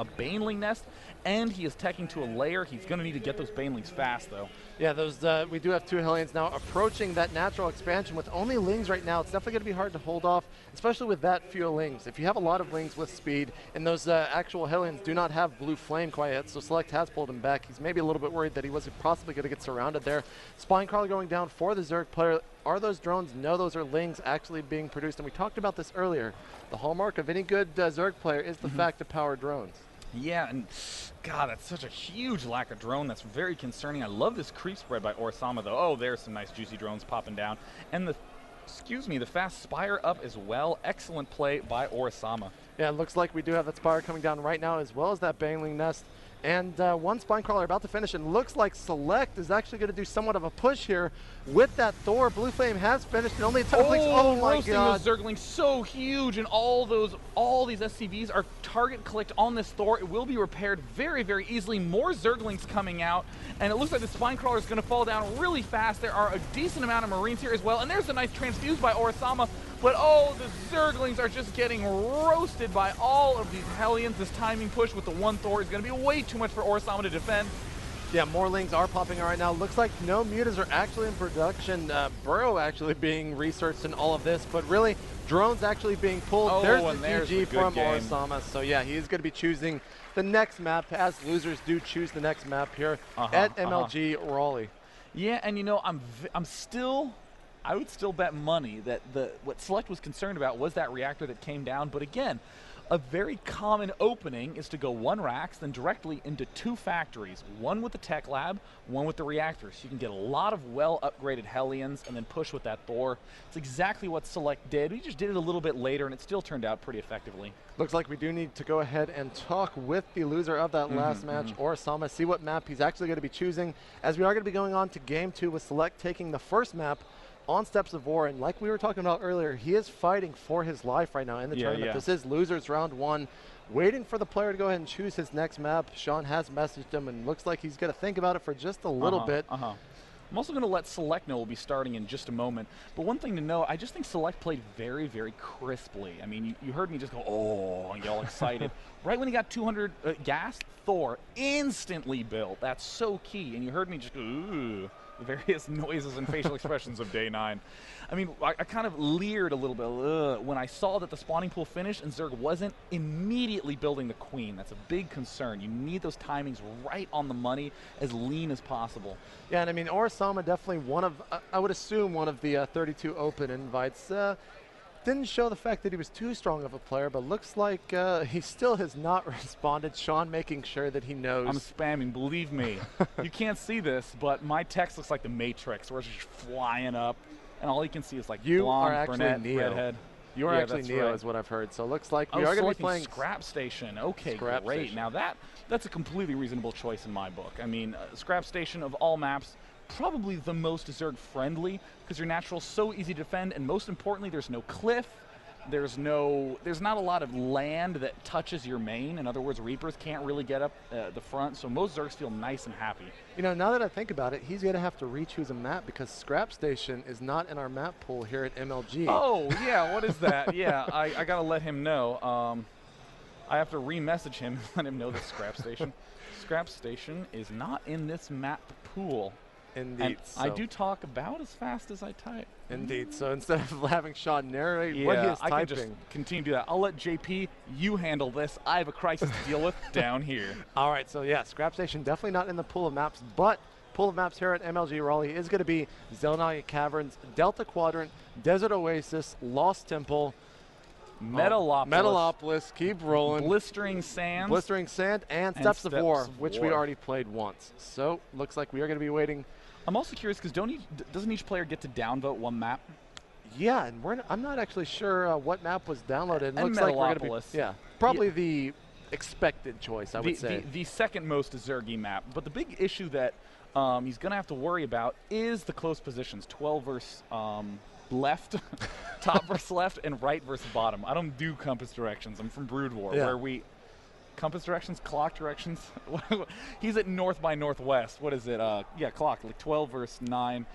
a Baneling nest, and he is teching to a lair. He's going to need to get those Banelings fast, though. Yeah, those we do have two Hellions now approaching that natural expansion. With only Lings right now, it's definitely going to be hard to hold off, especially with that few Lings. If you have a lot of Lings with speed, and those actual Hellions do not have Blue Flame quite yet, so SeleCT has pulled him back. He's maybe a little bit worried that he wasn't possibly going to get surrounded there. Spinecrawler going down for the Zerg player. Are those drones? No, those are Lings actually being produced, and we talked about this earlier. The hallmark of any good Zerg player is the fact to power drones. Yeah, and God, that's such a huge lack of drone. That's very concerning. I love this creep spread by Orasama, though. Oh, there's some nice juicy drones popping down. And the fast Spire up as well. Excellent play by Orasama. Yeah, it looks like we do have that Spire coming down right now, as well as that Baneling nest. And one Spinecrawler about to finish, and looks like SeleCT is actually going to do somewhat of a push here with that Thor. Blue Flame has finished, and only a ton of clicks. Oh my god! Those Zerglings so huge, and all these SCVs are target clicked on this Thor. It will be repaired very, very easily. More Zerglings coming out, and it looks like the Spinecrawler is going to fall down really fast. There are a decent amount of Marines here as well, and there's a nice transfuse by Orasama. But oh, the Zerglings are just getting roasted by all of these Hellions. This timing push with the one Thor is going to be way too much for Orasama to defend. Yeah, more Lings are popping out right now. Looks like no mutas are actually in production. Burrow actually being researched in all of this, but really, drones actually being pulled. Oh, there's the GG from Orasama. So yeah, he is going to be choosing the next map, as losers do choose the next map here at MLG Raleigh. Yeah, and you know, I would still bet money that what SeleCT was concerned about was that reactor that came down. But again, a very common opening is to go one racks, then directly into two factories, one with the tech lab, one with the reactors. You can get a lot of well-upgraded Hellions and then push with that Thor. It's exactly what SeleCT did. We just did it a little bit later, and it still turned out pretty effectively. Looks like we do need to go ahead and talk with the loser of that last match, Orasama, see what map he's actually going to be choosing, as we are going to be going on to Game 2 with SeleCT taking the first map on Steps of War. And like we were talking about earlier, he is fighting for his life right now in the tournament. This is losers round 1, waiting for the player to go ahead and choose his next map. Sean has messaged him, and looks like he's going to think about it for just a little bit. I'm also going to let SeleCT know we'll be starting in just a moment. But one thing to know, I just think SeleCT played very, very crisply. I mean, you heard me just go, oh, and get all excited. Right when he got 200 gas, Thor instantly built. That's so key. And you heard me just go, ooh. The various noises and facial expressions of day 9. I mean, I kind of leered a little bit when I saw that the spawning pool finished and Zerg wasn't immediately building the Queen. That's a big concern. You need those timings right on the money, as lean as possible. Yeah, and I mean, Orasama definitely one of, I would assume, one of the 32 open invites. Didn't show the fact that he was too strong of a player, but looks like he still has not responded. Sean making sure that he knows. I'm spamming, believe me. You can't see this, but my text looks like the Matrix, where it's just flying up, and all you can see is like blonde, brunette, redhead. You are actually Neo, is what I've heard. So it looks like we are going to be playing Scrap Station. Okay, Scrap great. Station. Now that's a completely reasonable choice in my book. I mean, Scrap Station of all maps, probably the most Zerg friendly, because your natural's so easy to defend, and most importantly, there's no cliff. There's not a lot of land that touches your main. In other words, Reapers can't really get up the front, so most Zergs feel nice and happy. You know, now that I think about it, he's going to have to re-choose a map, because Scrap Station is not in our map pool here at MLG. Oh, yeah, what is that? Yeah, I got to let him know. I have to re-message him and let him know that Scrap Station is not in this map pool. Indeed. So I do talk about as fast as I type. Indeed. So instead of having Sean narrate what he is typing. I can just continue to do that. I'll let JP, you handle this. I have a crisis to deal with down here. All right. So yeah, Scrap Station definitely not in the pool of maps, but pool of maps here at MLG Raleigh is going to be Zelnaya Caverns, Delta Quadrant, Desert Oasis, Lost Temple, Metalopolis, keep rolling. Blistering Sand, and Steps of War, which we already played once. So looks like we are going to be waiting. I'm also curious, because doesn't each player get to downvote one map? Yeah, and I'm not actually sure what map was downloaded. It and looks like we're going to be, probably the expected choice, I would say. The second most Zergy map. But the big issue that he's going to have to worry about is the close positions, 12 versus left, top versus left, and right versus bottom. I don't do compass directions. I'm from Brood War, where we compass directions, clock directions. He's at north by northwest. What is it? Yeah, clock, like 12 versus 9.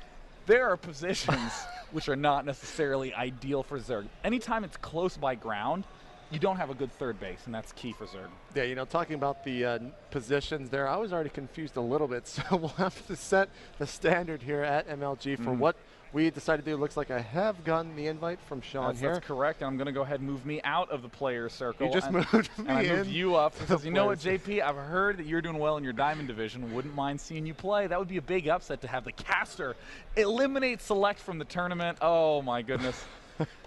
There are positions which are not necessarily ideal for Zerg. Anytime it's close by ground, you don't have a good third base, and that's key for Zerg. Yeah, you know, talking about the positions there, I was already confused a little bit, so we'll have to set the standard here at MLG for what we decided to do. Looks like I have gotten the invite from Sean here. That's correct, and I'm going to go ahead and move me out of the players circle. You just moved me and I moved you up because you know what, players. JP? I've heard that you're doing well in your Diamond division. Wouldn't mind seeing you play. That would be a big upset to have the caster eliminate Select from the tournament. Oh, my goodness.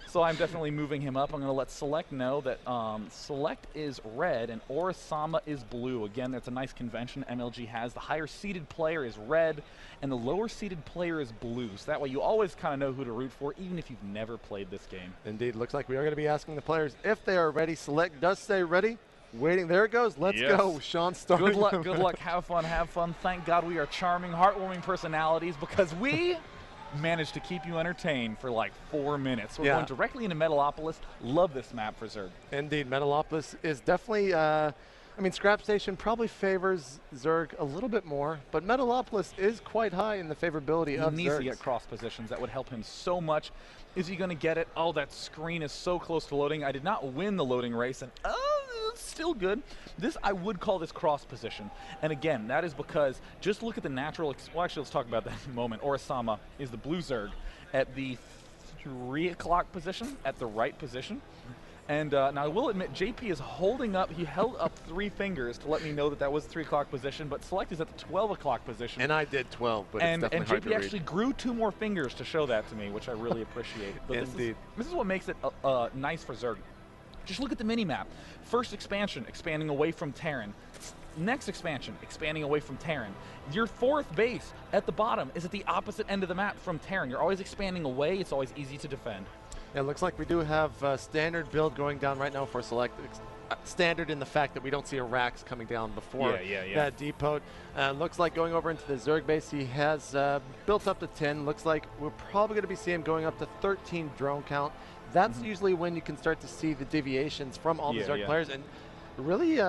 So I'm definitely moving him up. I'm going to let Select know that Select is red and Orasama is blue. Again, that's a nice convention MLG has. The higher seeded player is red and the lower seeded player is blue. So that way you always kind of know who to root for, even if you've never played this game. Indeed. Looks like we are going to be asking the players if they are ready. Select does say ready. Waiting. There it goes. Let's go. Sean starting. Good luck. Good luck. Have fun. Have fun. Thank God we are charming, heartwarming personalities because we managed to keep you entertained for like 4 minutes. We're going directly into Metalopolis. Love this map for Zerg. Indeed, Metalopolis is definitely, I mean, Scrap Station probably favors Zerg a little bit more, but Metalopolis is quite high in the favorability of Zerg. He needs to get cross positions. That would help him so much. Is he going to get it? Oh, that screen is so close to loading. I did not win the loading race, and it's still good. This, I would call this cross position. And again, that is because just look at the natural, well, actually, let's talk about that in a moment. Orasama is the blue Zerg at the 3 o'clock position, at the right position. And now I will admit, JP is holding up, he held up 3 fingers to let me know that that was the 3 o'clock position, but Select is at the 12 o'clock position. And I did 12, but it's definitely hard to read. JP actually grew 2 more fingers to show that to me, which I really appreciate. But Indeed. This is what makes it nice for Zerg. Just look at the mini-map. First expansion, expanding away from Terran. Next expansion, expanding away from Terran. Your 4th base at the bottom is at the opposite end of the map from Terran. You're always expanding away. It's always easy to defend. Yeah, it looks like we do have standard build going down right now for Select. Standard in the fact that we don't see a Rax coming down before that depot. Looks like going over into the Zerg base, he has built up to 10. Looks like we're probably going to be seeing him going up to 13 drone count. That's usually when you can start to see the deviations from all the Zerg players. And really,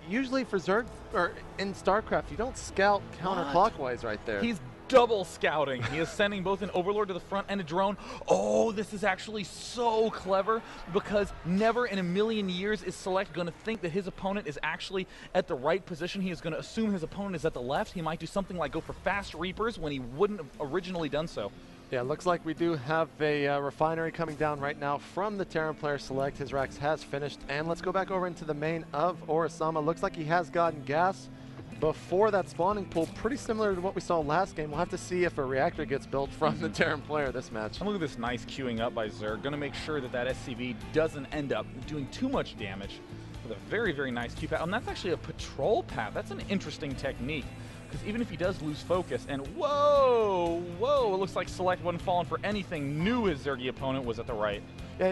usually for Zerg, or in StarCraft, you don't scout counterclockwise right there. He's double scouting. He is sending both an Overlord to the front and a drone. Oh, this is actually so clever because never in a million years is Select going to think that his opponent is actually at the right position. He is going to assume his opponent is at the left. He might do something like go for fast Reapers when he wouldn't have originally done so. Yeah, looks like we do have a refinery coming down right now from the Terran player Select. His Rax has finished. And let's go back over into the main of Orasama. Looks like he has gotten gas before that spawning pool, pretty similar to what we saw last game. We'll have to see if a reactor gets built from the Terran player this match. And look at this nice queuing up by Zerg. Going to make sure that that SCV doesn't end up doing too much damage with a very, very nice Q path. And that's actually a patrol path. That's an interesting technique. Because even if he does lose focus, and whoa, it looks like Select wasn't falling for anything, knew his Zergy opponent was at the right.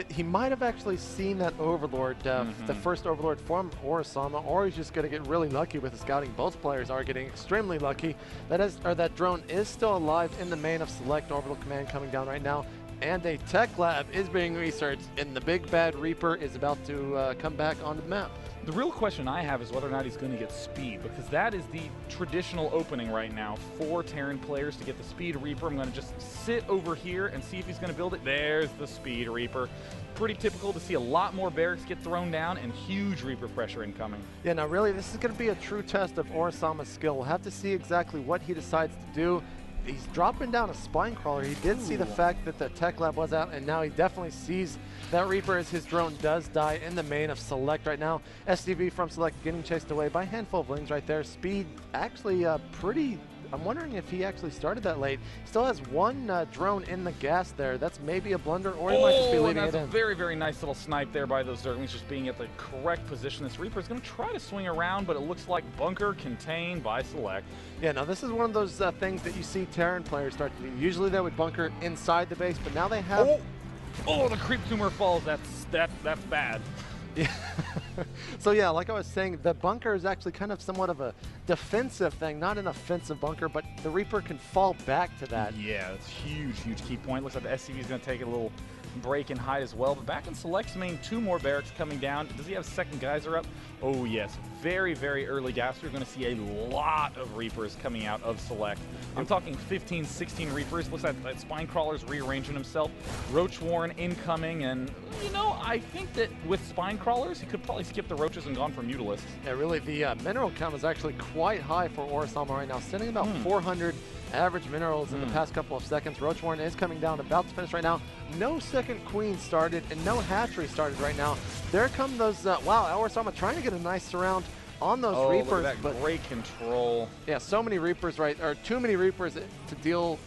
He might have actually seen that Overlord, the first Overlord from Orasama, or he's just going to get really lucky with the scouting. Both players are getting extremely lucky. That drone is still alive in the main of Select. Orbital Command coming down right now. And a tech lab is being researched, and the big bad Reaper is about to come back onto the map. The real question I have is whether or not he's going to get speed, because that is the traditional opening right now for Terran players to get the speed Reaper. I'm going to just sit over here and see if he's going to build it. There's the speed Reaper. Pretty typical to see a lot more barracks get thrown down and huge Reaper pressure incoming. Yeah, now really, this is going to be a true test of Orasama's skill. We'll have to see exactly what he decides to do. He's dropping down a spine crawler. He did see the fact that the tech lab was out, and now he definitely sees that Reaper as his drone does die in the main of Select right now. SDV from Select getting chased away by a handful of lings right there. Speed actually pretty, I'm wondering if he actually started that late. Still has 1 drone in the gas there. That's maybe a blunder, or he might just be leaving it in. That's a very, very nice little snipe there by those Zerglings, just being at the correct position. This Reaper is going to try to swing around, but it looks like bunker contained by Select. Yeah, now this is one of those things that you see Terran players start to do. Usually they would bunker inside the base, but now they have... Oh, the creep tumor falls. That's bad. Yeah. So yeah, like I was saying, the bunker is actually kind of somewhat of a defensive thing, not an offensive bunker, but the Reaper can fall back to that. Yeah, that's huge key point. Looks like the SCV is going to take a little break and hide as well. But back in Select's main, 2 more barracks coming down. Does he have second geyser up? Oh yes, very, very early gas. We're going to see a lot of Reapers coming out of Select. I'm talking 15, 16 Reapers. Looks like that Spine Crawler's rearranging himself. Roach Warren incoming, and you know, I think that with Spine Crawlers, he could probably skip the Roaches and gone for Mutalisks. Yeah, really, the mineral count is actually quite high for Orasama right now, sitting about 400 average minerals in the past couple of seconds. Roach Warren is coming down, about to finish right now. No second queen started and no hatchery started right now. There come those, wow, Orasama trying to get a nice surround on those Reapers. Look at that great control. Yeah, so many Reapers, right, or too many Reapers to deal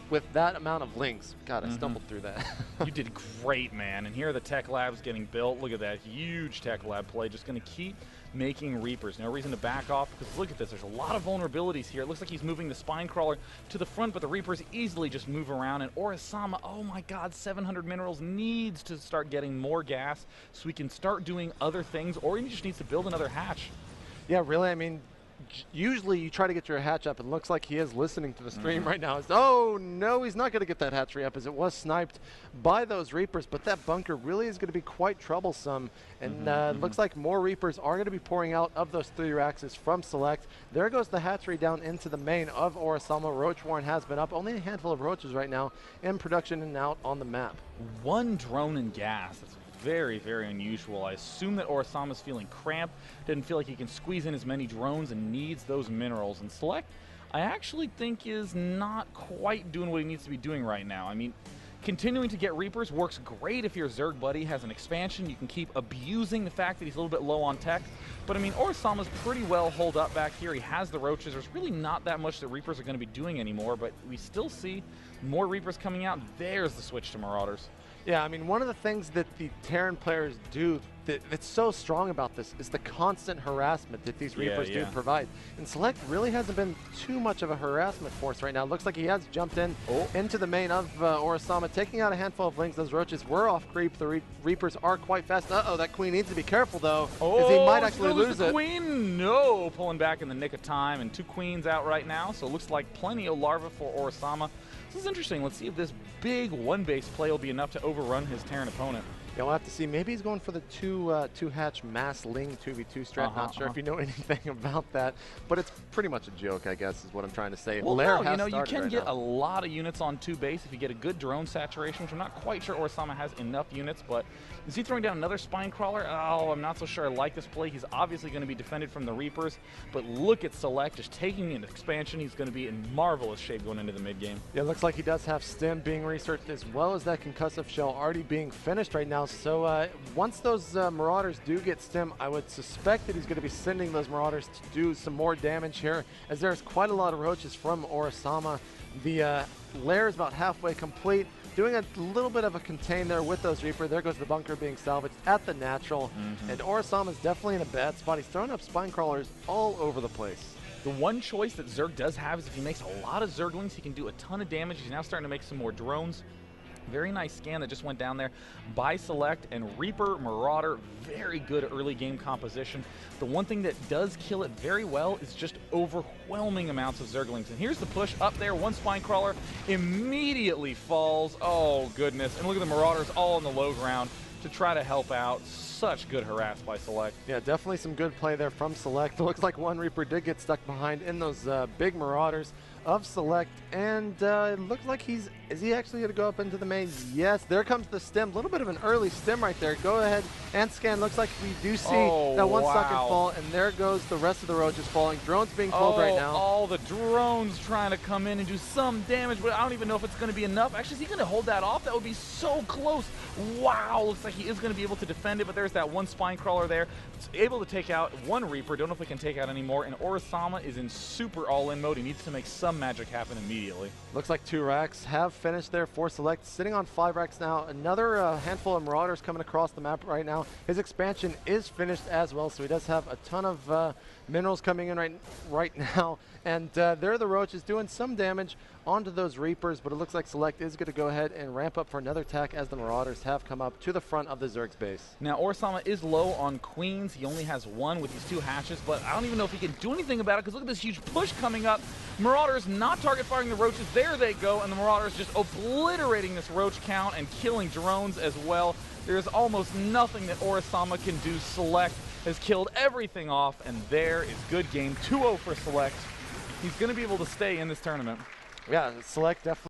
with that amount of lings. God, I stumbled through that. You did great, man. And here are the tech labs getting built. Look at that huge tech lab play. Just going to keep making Reapers. No reason to back off, because look at this. There's a lot of vulnerabilities here. It looks like he's moving the Spine Crawler to the front, but the Reapers easily just move around. And Orasama, oh my God, 700 minerals, needs to start getting more gas so we can start doing other things, or he just needs to build another hatch. Yeah, really, I mean, usually you try to get your hatch up. It looks like he is listening to the stream right now. Oh, no, he's not going to get that hatchery up, as it was sniped by those Reapers, but that bunker really is going to be quite troublesome. And looks like more Reapers are going to be pouring out of those 3 Raxes from Select. There goes the hatchery down into the main of Orasama. Roach Warren has been up. Only a handful of Roaches right now in production and out on the map. 1 drone and gas. That's very, very unusual. I assume that Orasama's feeling cramped, didn't feel like he can squeeze in as many drones and needs those minerals. And Select, I actually think, is not quite doing what he needs to be doing right now. I mean, continuing to get Reapers works great if your Zerg buddy has an expansion. You can keep abusing the fact that he's a little bit low on tech. But I mean, Orasama's pretty well holed up back here. He has the Roaches. There's really not that much that Reapers are going to be doing anymore, but we still see more Reapers coming out. There's the switch to Marauders. Yeah, I mean, one of the things that the Terran players do that's so strong about this is the constant harassment that these Reapers do provide. And Select really hasn't been too much of a harassment force right now. Looks like he has jumped in into the main of Orasama, taking out a handful of lings. Those Roaches were off creep. The Reapers are quite fast. Uh-oh, that Queen needs to be careful, though, because he might actually lose it. Queen, no, pulling back in the nick of time, and 2 Queens out right now, so it looks like plenty of larvae for Orasama. This is interesting. Let's see if this big 1-base play will be enough to overrun his Terran opponent. Yeah, we'll have to see. Maybe he's going for the two hatch mass ling 2v2 strat. Not sure if you know anything about that, but it's pretty much a joke, I guess, is what I'm trying to say. Well, no, you know, you can get a lot of units on 2 base if you get a good drone saturation, which I'm not quite sure Orasama has enough units, but is he throwing down another Spine Crawler? Oh, I'm not so sure I like this play. He's obviously going to be defended from the Reapers, but look at Select just taking an expansion. He's going to be in marvelous shape going into the mid game. Yeah, it looks like he does have Stim being researched, as well as that concussive shell already being finished right now. So once those Marauders do get Stim, I would suspect that he's going to be sending those Marauders to do some more damage here, as there's quite a lot of Roaches from Orasama. The lair is about halfway complete. Doing a little bit of a contain there with those Reaper. There goes the bunker being salvaged at the natural. And Orasama's definitely in a bad spot. He's throwing up Spine Crawlers all over the place. The one choice that Zerg does have is if he makes a lot of Zerglings, he can do a ton of damage. He's now starting to make some more drones. Very nice scan that just went down there by Select, and Reaper, Marauder, very good early game composition. The one thing that does kill it very well is just overwhelming amounts of Zerglings. And here's the push up there, 1 Spine Crawler immediately falls. Oh goodness, and look at the Marauders all on the low ground to try to help out. Such good harass by Select. Yeah, definitely some good play there from Select. Looks like 1 Reaper did get stuck behind in those big Marauders of Select, and it looks like is he actually going to go up into the main? Yes, there comes the Stim. A little bit of an early Stim right there. Go ahead and scan. Looks like we do see that 1 second fall, and there goes the rest of the Roaches falling. Drones being pulled right now. All the drones trying to come in and do some damage, but I don't even know if it's going to be enough. Actually, is he going to hold that off? That would be so close. Wow, looks like he is going to be able to defend it, but there's that 1 Spine Crawler there. It's able to take out 1 Reaper. Don't know if we can take out any more, and Orasama is in super all-in mode. He needs to make some magic happen immediately. Looks like 2 racks have finished there for Select, sitting on 5 racks now. Another handful of Marauders coming across the map right now. His expansion is finished as well, so he does have a ton of minerals coming in right now. And there are the Roaches doing some damage onto those Reapers, but it looks like Select is going to go ahead and ramp up for another attack as the Marauders have come up to the front front of the Zerg's base. Now, Orisama is low on queens. He only has one with these 2 hatches, but I don't even know if he can do anything about it because look at this huge push coming up. Marauders not target firing the roaches. There they go, and the Marauders just obliterating this roach count and killing drones as well. There's almost nothing that Orisama can do. Select has killed everything off, and there is good game. 2-0 for Select. He's going to be able to stay in this tournament. Yeah, Select definitely.